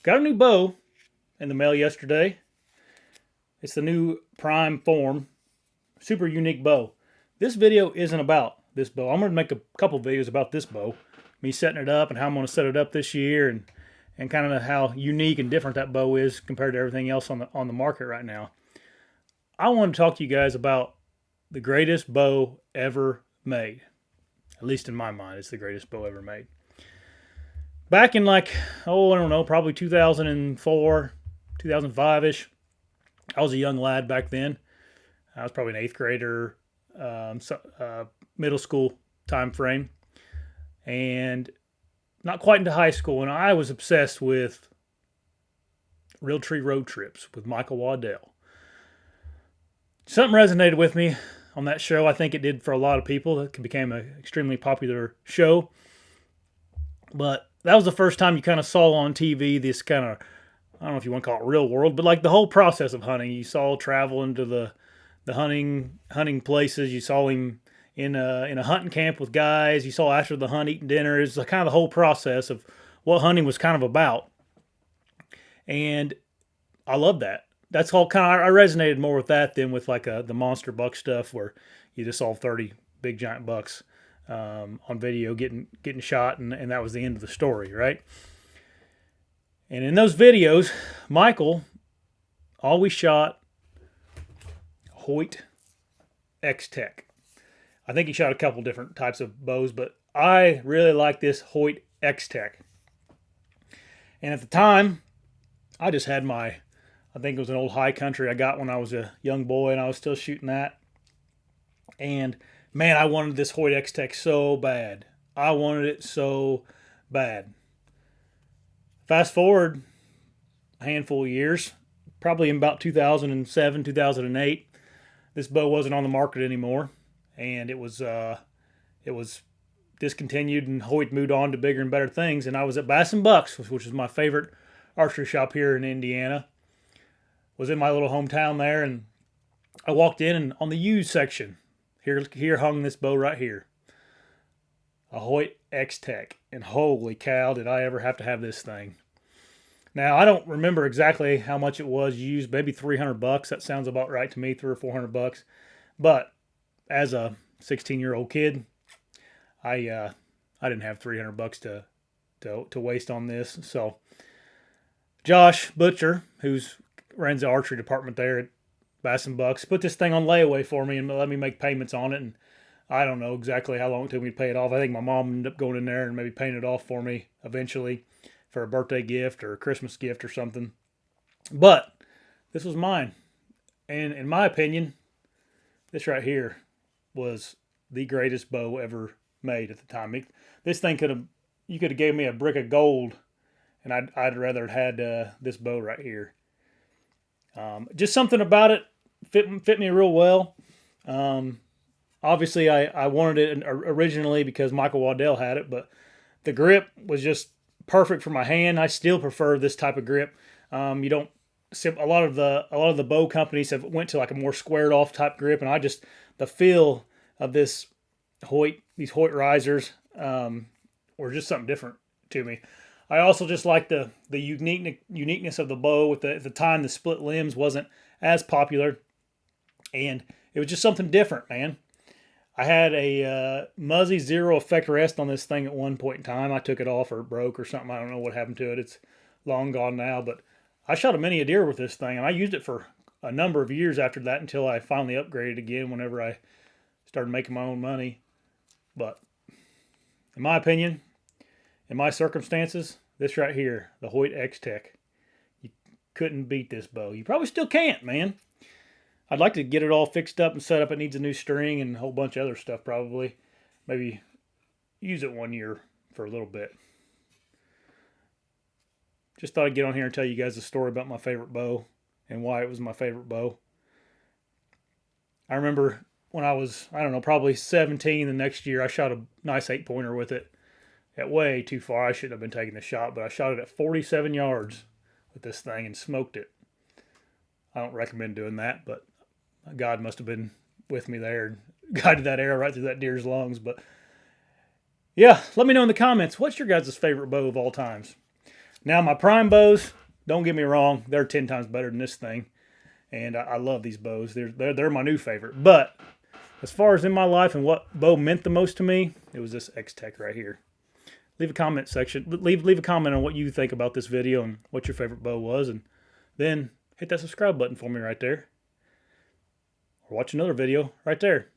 Got a new bow in the mail yesterday. It's the new Prime Form, super unique bow. This video isn't about this bow. I'm going to make a couple videos about this bow, me setting it up and how I'm going to set it up this year, and kind of how unique and different that bow is compared to everything else on the market right now. I want to talk to you guys about the greatest bow ever made. At least in my mind, it's the greatest bow ever made. Back in I don't know, probably 2004, 2005-ish. I was a young lad back then. I was probably an 8th grader, middle school time frame, and not quite into high school. And I was obsessed with Realtree road trips with Michael Waddell. Something resonated with me on that show. I think it did for a lot of people. It became an extremely popular show. But that was the first time you kind of saw on TV this kind of, I don't know if you want to call it real world, but like the whole process of hunting. You saw travel into the hunting places. You saw him in a hunting camp with guys. You saw after the hunt eating dinner. It's kind of the whole process of what hunting was kind of about. And I love that. That's all kind of, I resonated more with that than with the monster buck stuff where you just saw 30 big giant bucks on video getting shot, and that was the end of the story, right? And in those videos, Michael always shot Hoyt Xtec. I think he shot a couple different types of bows, but I really like this Hoyt Xtec. And at the time, I just had I think it was an old high country I got when I was a young boy, and I was still shooting that. And man, I wanted this Hoyt Xtec so bad. I wanted it so bad. Fast forward a handful of years, probably in about 2007, 2008, this bow wasn't on the market anymore, and it was discontinued, and Hoyt moved on to bigger and better things. And I was at Bass and Bucks, which is my favorite archery shop here in Indiana. Was in my little hometown there, and I walked in, and on the used section, here hung this bow right here, a Hoyt Xtec, and holy cow, did I ever have to have this thing. Now, I don't remember exactly how much it was used, maybe $300. That sounds about right to me, $300 or $400. But as a 16-year-old kid, I didn't have $300 to waste on this. So Josh Butcher, who's runs the archery department there at Bass and Bucks, put this thing on layaway for me and let me make payments on it. And I don't know exactly how long it took me to pay it off. I think my mom ended up going in there and maybe paying it off for me eventually for a birthday gift or a Christmas gift or something. But this was mine. And in my opinion, this right here was the greatest bow ever made at the time. This thing you could have gave me a brick of gold, and I'd rather have had this bow right here. Just something about it fit me real well. Obviously, I wanted it originally because Michael Waddell had it, but the grip was just perfect for my hand. I still prefer this type of grip. You don't. A lot of the bow companies have went to a more squared off type grip, and the feel of these Hoyt risers were just something different to me. I also just like the uniqueness of the bow. At the time, the split limbs wasn't as popular, and it was just something different, man. I had a Muzzy Zero Effect rest on this thing at one point in time. I took it off or it broke or something. I don't know what happened to it. It's long gone now, but I shot many a deer with this thing, and I used it for a number of years after that until I finally upgraded again whenever I started making my own money. But in my opinion, in my circumstances, this right here, the Hoyt Xtec, you couldn't beat this bow. You probably still can't, man. I'd like to get it all fixed up and set up. It needs a new string and a whole bunch of other stuff probably. Maybe use it one year for a little bit. Just thought I'd get on here and tell you guys a story about my favorite bow and why it was my favorite bow. I remember when I was, I don't know, probably 17 the next year, I shot a nice 8-pointer with it at way too far. I shouldn't have been taking the shot, but I shot it at 47 yards with this thing and smoked it. I don't recommend doing that, but God must have been with me there and guided that arrow right through that deer's lungs. But yeah, let me know in the comments, what's your guys' favorite bow of all times? Now my prime bows, don't get me wrong, they're 10 times better than this thing. And I love these bows. They're my new favorite. But as far as in my life and what bow meant the most to me, it was this Xtec right here. Leave a comment section. Leave a comment on what you think about this video and what your favorite bow was. And then hit that subscribe button for me right there. Or watch another video right there.